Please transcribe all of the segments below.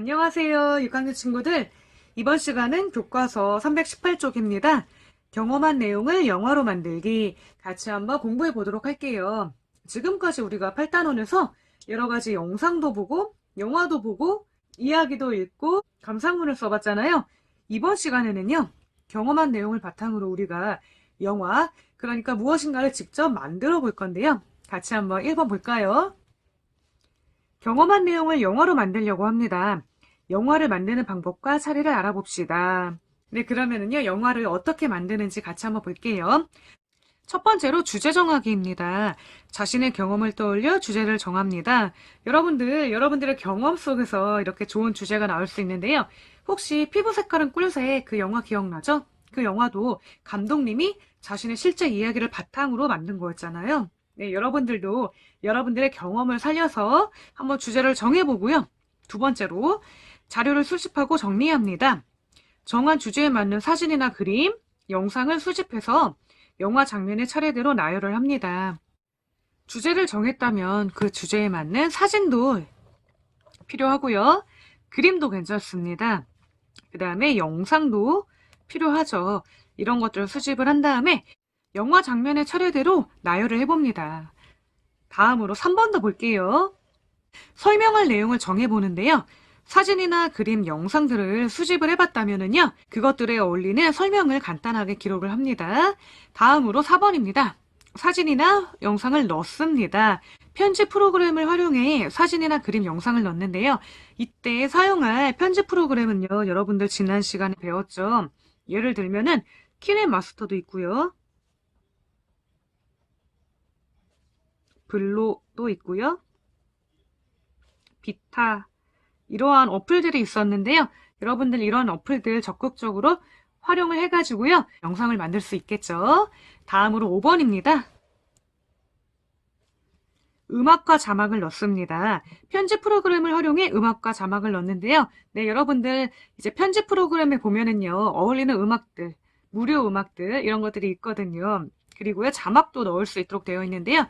안녕하세요, 6학년 친구들. 이번 시간은 교과서 318쪽입니다. 경험한 내용을 영화로 만들기. 같이 한번 공부해 보도록 할게요. 지금까지 우리가 8단원에서 여러 가지 영상도 보고, 영화도 보고, 이야기도 읽고, 감상문을 써봤잖아요. 이번 시간에는요, 경험한 내용을 바탕으로 우리가 영화, 그러니까 무엇인가를 직접 만들어 볼 건데요. 같이 한번 1번 볼까요? 경험한 내용을 영화로 만들려고 합니다. 영화를 만드는 방법과 사례를 알아봅시다. 네, 그러면은요, 영화를 어떻게 만드는지 같이 한번 볼게요. 첫 번째로 주제 정하기입니다. 자신의 경험을 떠올려 주제를 정합니다. 여러분들의 경험 속에서 이렇게 좋은 주제가 나올 수 있는데요. 혹시 피부 색깔은 꿀색 그 영화 기억나죠? 그 영화도 감독님이 자신의 실제 이야기를 바탕으로 만든 거였잖아요. 네, 여러분들도 여러분들의 경험을 살려서 한번 주제를 정해보고요. 두 번째로 자료를 수집하고 정리합니다. 정한 주제에 맞는 사진이나 그림, 영상을 수집해서 영화 장면의 차례대로 나열을 합니다. 주제를 정했다면 그 주제에 맞는 사진도 필요하고요. 그림도 괜찮습니다. 그 다음에 영상도 필요하죠. 이런 것들을 수집을 한 다음에 영화 장면의 차례대로 나열을 해봅니다. 다음으로 3번 더 볼게요. 설명할 내용을 정해보는데요. 사진이나 그림, 영상들을 수집을 해봤다면요. 그것들에 어울리는 설명을 간단하게 기록을 합니다. 다음으로 4번입니다. 사진이나 영상을 넣습니다. 편집 프로그램을 활용해 사진이나 그림, 영상을 넣는데요. 이때 사용할 편집 프로그램은요. 여러분들 지난 시간에 배웠죠. 예를 들면은 키넷마스터도 있고요. 블로도 있고요. 비타 이러한 어플들이 있었는데요. 여러분들 이런 어플들 적극적으로 활용을 해가지고요. 영상을 만들 수 있겠죠. 다음으로 5번입니다. 음악과 자막을 넣습니다. 편집 프로그램을 활용해 음악과 자막을 넣는데요. 네, 여러분들 이제 편집 프로그램에 보면은요. 어울리는 음악들, 무료 음악들 이런 것들이 있거든요. 그리고요. 자막도 넣을 수 있도록 되어 있는데요.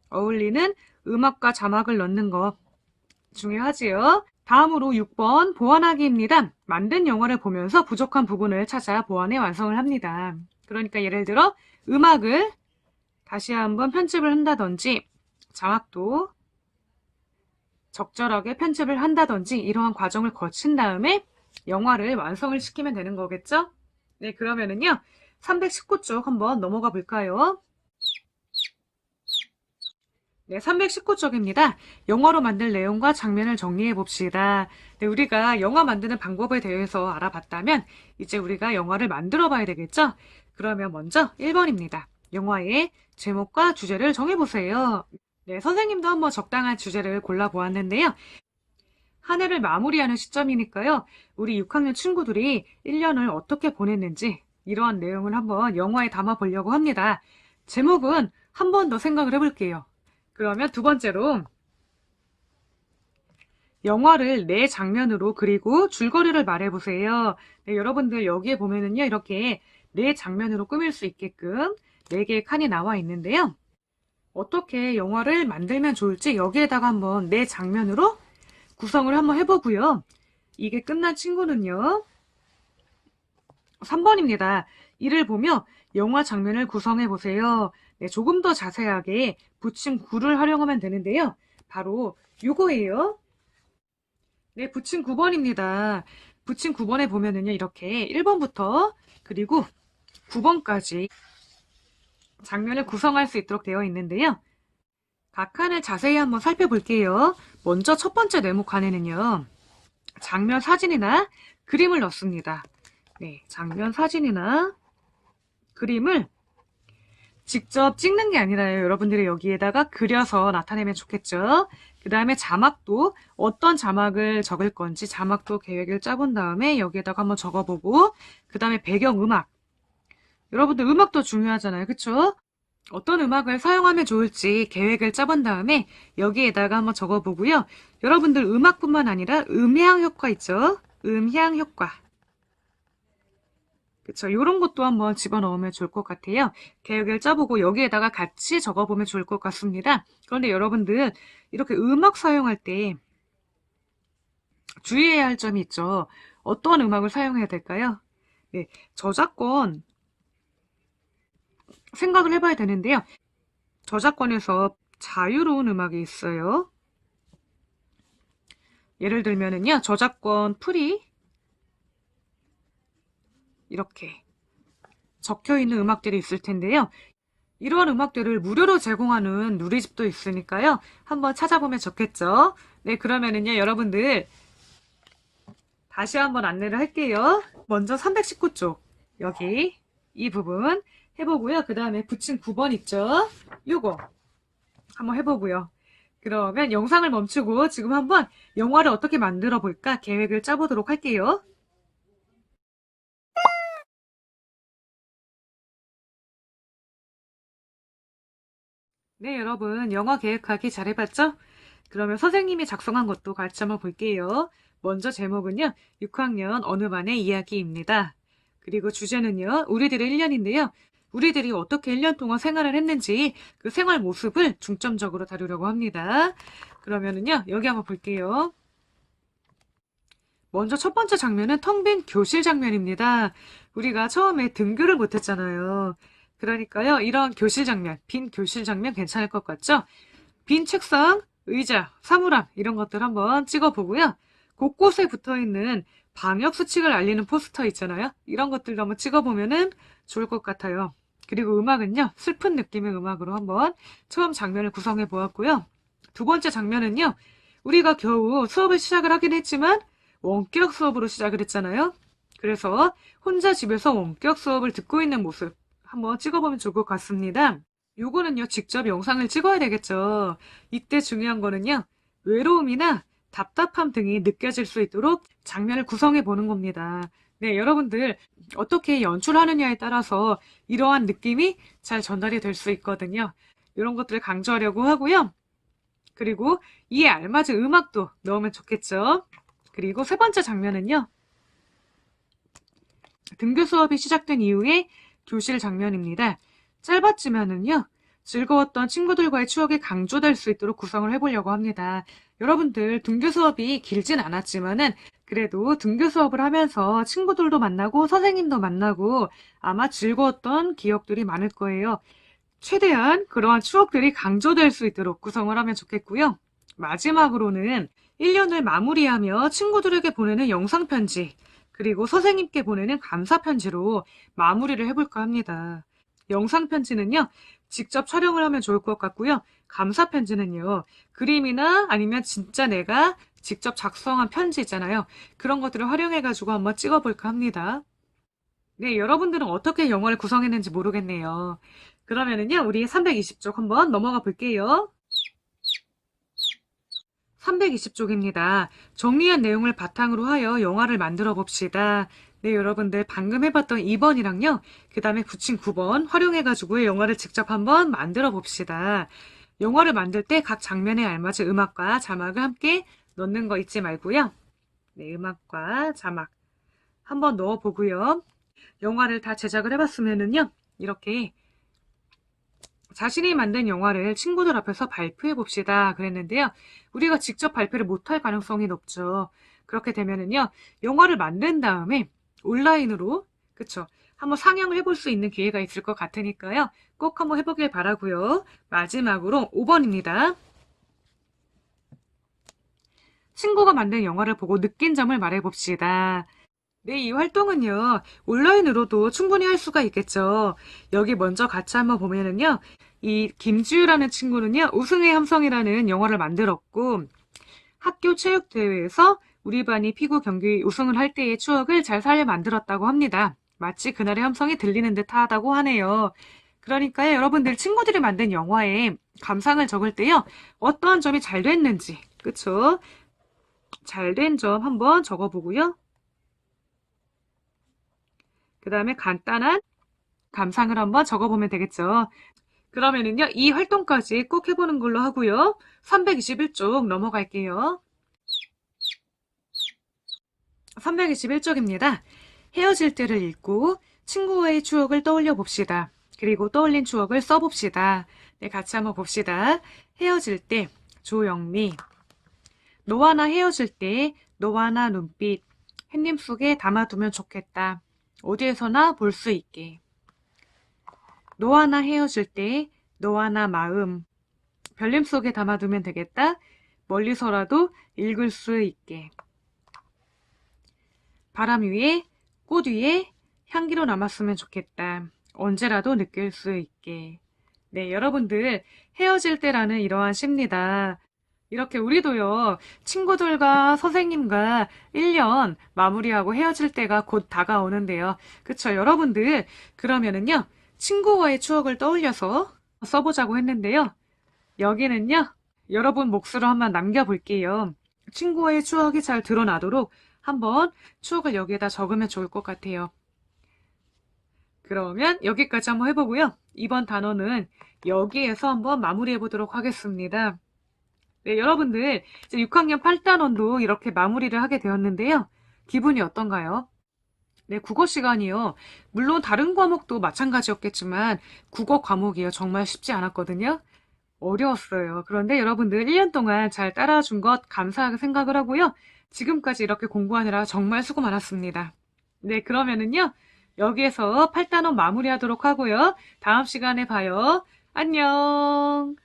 어울리는 음악과 자막을 넣는 거 중요하지요. 다음으로 6번 보완하기입니다. 만든 영화를 보면서 부족한 부분을 찾아 보완해 완성을 합니다. 그러니까 예를 들어 음악을 다시 한번 편집을 한다든지 자막도 적절하게 편집을 한다든지 이러한 과정을 거친 다음에 영화를 완성을 시키면 되는 거겠죠? 네, 그러면은요. 319쪽 한번 넘어가 볼까요? 네, 319쪽입니다. 영화로 만들 내용과 장면을 정리해 봅시다. 네, 우리가 영화 만드는 방법에 대해서 알아봤다면 이제 우리가 영화를 만들어 봐야 되겠죠? 그러면 먼저 1번입니다. 영화의 제목과 주제를 정해 보세요. 네, 선생님도 한번 적당한 주제를 골라 보았는데요. 한 해를 마무리하는 시점이니까요. 우리 6학년 친구들이 1년을 어떻게 보냈는지 이러한 내용을 한번 영화에 담아 보려고 합니다. 제목은 한 번 더 생각을 해볼게요. 그러면 두 번째로 영화를 네 장면으로 그리고 줄거리를 말해보세요. 네, 여러분들 여기에 보면은요. 이렇게 네 장면으로 꾸밀 수 있게끔 네 개의 칸이 나와 있는데요. 어떻게 영화를 만들면 좋을지 여기에다가 한번 네 장면으로 구성을 한번 해보고요. 이게 끝난 친구는요. 3번입니다. 이를 보며 영화 장면을 구성해보세요. 네, 조금 더 자세하게 붙임 구를 활용하면 되는데요. 바로 이거예요. 네, 붙임 9번입니다. 붙임 9번에 보면은요, 이렇게 1번부터 그리고 9번까지 장면을 구성할 수 있도록 되어 있는데요. 각 칸을 자세히 한번 살펴볼게요. 먼저 첫 번째 네모칸에는요, 장면 사진이나 그림을 넣습니다. 네, 장면 사진이나 그림을 직접 찍는 게 아니라요. 여러분들이 여기에다가 그려서 나타내면 좋겠죠. 그 다음에 자막도 어떤 자막을 적을 건지 자막도 계획을 짜본 다음에 여기에다가 한번 적어보고 그 다음에 배경음악. 여러분들 음악도 중요하잖아요. 그쵸? 어떤 음악을 사용하면 좋을지 계획을 짜본 다음에 여기에다가 한번 적어보고요. 여러분들 음악뿐만 아니라 음향 효과 있죠? 음향 효과. 그쵸. 요런 것도 한번 집어넣으면 좋을 것 같아요. 계획을 짜보고 여기에다가 같이 적어보면 좋을 것 같습니다. 그런데 여러분들 이렇게 음악 사용할 때 주의해야 할 점이 있죠. 어떤 음악을 사용해야 될까요? 네, 저작권 생각을 해봐야 되는데요. 저작권에서 자유로운 음악이 있어요. 예를 들면은요, 저작권 프리 이렇게 적혀 있는 음악들이 있을 텐데요. 이러한 음악들을 무료로 제공하는 누리집도 있으니까요. 한번 찾아보면 좋겠죠. 네, 그러면은요, 여러분들 다시 한번 안내를 할게요. 먼저 319쪽 여기 이 부분 해보고요. 그 다음에 붙인 9번 있죠? 요거 한번 해보고요. 그러면 영상을 멈추고 지금 한번 영화를 어떻게 만들어 볼까 계획을 짜보도록 할게요. 네, 여러분 영화 계획하기 잘해봤죠? 그러면 선생님이 작성한 것도 같이 한번 볼게요. 먼저 제목은요. 6학년 어느 반의 이야기입니다. 그리고 주제는요. 우리들의 1년인데요. 우리들이 어떻게 1년 동안 생활을 했는지 그 생활 모습을 중점적으로 다루려고 합니다. 그러면은요. 여기 한번 볼게요. 먼저 첫 번째 장면은 텅 빈 교실 장면입니다. 우리가 처음에 등교를 못했잖아요. 그러니까요. 이런 교실 장면, 빈 교실 장면 괜찮을 것 같죠? 빈 책상, 의자, 사물함 이런 것들 한번 찍어보고요. 곳곳에 붙어있는 방역 수칙을 알리는 포스터 있잖아요. 이런 것들도 한번 찍어보면은 좋을 것 같아요. 그리고 음악은요. 슬픈 느낌의 음악으로 한번 처음 장면을 구성해 보았고요. 두 번째 장면은요. 우리가 겨우 수업을 시작을 하긴 했지만 원격 수업으로 시작을 했잖아요. 그래서 혼자 집에서 원격 수업을 듣고 있는 모습 한번 찍어보면 좋을 것 같습니다. 요거는요, 직접 영상을 찍어야 되겠죠. 이때 중요한 거는요, 외로움이나 답답함 등이 느껴질 수 있도록 장면을 구성해 보는 겁니다. 네, 여러분들 어떻게 연출하느냐에 따라서 이러한 느낌이 잘 전달이 될 수 있거든요. 이런 것들을 강조하려고 하고요. 그리고 이에 알맞은 음악도 넣으면 좋겠죠. 그리고 세 번째 장면은요, 등교 수업이 시작된 이후에 교실 장면입니다. 짧았지만은요, 즐거웠던 친구들과의 추억이 강조될 수 있도록 구성을 해보려고 합니다. 여러분들 등교 수업이 길진 않았지만은 그래도 등교 수업을 하면서 친구들도 만나고 선생님도 만나고 아마 즐거웠던 기억들이 많을 거예요. 최대한 그러한 추억들이 강조될 수 있도록 구성을 하면 좋겠고요. 마지막으로는 1년을 마무리하며 친구들에게 보내는 영상편지, 그리고 선생님께 보내는 감사편지로 마무리를 해볼까 합니다. 영상편지는요, 직접 촬영을 하면 좋을 것 같고요. 감사편지는요, 그림이나 아니면 진짜 내가 직접 작성한 편지 있잖아요. 그런 것들을 활용해가지고 한번 찍어볼까 합니다. 네, 여러분들은 어떻게 영화를 구성했는지 모르겠네요. 그러면은요, 우리 320쪽 한번 넘어가 볼게요. 320쪽입니다. 정리한 내용을 바탕으로 하여 영화를 만들어 봅시다. 네, 여러분들 방금 해봤던 2번이랑요, 그 다음에 붙인 9번 활용해가지고 영화를 직접 한번 만들어 봅시다. 영화를 만들 때 각 장면에 알맞은 음악과 자막을 함께 넣는 거 잊지 말고요. 네, 음악과 자막 한번 넣어보고요. 영화를 다 제작을 해봤으면은요, 이렇게 자신이 만든 영화를 친구들 앞에서 발표해 봅시다 그랬는데요. 우리가 직접 발표를 못할 가능성이 높죠. 그렇게 되면은요, 영화를 만든 다음에 온라인으로, 그쵸? 한번 상영을 해볼 수 있는 기회가 있을 것 같으니까요. 꼭 한번 해보길 바라고요. 마지막으로 5번입니다. 친구가 만든 영화를 보고 느낀 점을 말해봅시다. 네, 이 활동은요, 온라인으로도 충분히 할 수가 있겠죠. 여기 먼저 같이 한번 보면은요, 이 김지우라는 친구는요, 우승의 함성이라는 영화를 만들었고, 학교 체육대회에서 우리 반이 피구 경기 우승을 할 때의 추억을 잘 살려 만들었다고 합니다. 마치 그날의 함성이 들리는 듯 하다고 하네요. 그러니까요, 여러분들 친구들이 만든 영화에 감상을 적을 때요, 어떠한 점이 잘 됐는지, 그쵸? 잘 된 점 한번 적어보고요. 그 다음에 간단한 감상을 한번 적어보면 되겠죠. 그러면은요, 이 활동까지 꼭 해보는 걸로 하고요. 321쪽 넘어갈게요. 321쪽입니다. 헤어질 때를 읽고 친구와의 추억을 떠올려 봅시다. 그리고 떠올린 추억을 써봅시다. 네, 같이 한번 봅시다. 헤어질 때, 조영미. 너와 나 헤어질 때 너와 나 눈빛, 햇님 속에 담아두면 좋겠다. 어디에서나 볼 수 있게. 너와 나 헤어질 때 너와 나 마음, 별님 속에 담아두면 되겠다. 멀리서라도 읽을 수 있게. 바람 위에, 꽃 위에 향기로 남았으면 좋겠다. 언제라도 느낄 수 있게. 네, 여러분들 헤어질 때라는 이러한 시입니다. 이렇게 우리도요, 친구들과 선생님과 1년 마무리하고 헤어질 때가 곧 다가오는데요. 그쵸, 여러분들. 그러면은요, 친구와의 추억을 떠올려서 써보자고 했는데요. 여기는요, 여러분 몫으로 한번 남겨볼게요. 친구와의 추억이 잘 드러나도록 한번 추억을 여기에다 적으면 좋을 것 같아요. 그러면 여기까지 한번 해보고요. 이번 단어는 여기에서 한번 마무리해 보도록 하겠습니다. 네, 여러분들 이제 6학년 8단원도 이렇게 마무리를 하게 되었는데요. 기분이 어떤가요? 네, 국어 시간이요. 물론 다른 과목도 마찬가지였겠지만 국어 과목이요. 정말 쉽지 않았거든요. 어려웠어요. 그런데 여러분들 1년 동안 잘 따라준 것 감사하게 생각을 하고요. 지금까지 이렇게 공부하느라 정말 수고 많았습니다. 네, 그러면은요. 여기에서 8단원 마무리하도록 하고요. 다음 시간에 봐요. 안녕.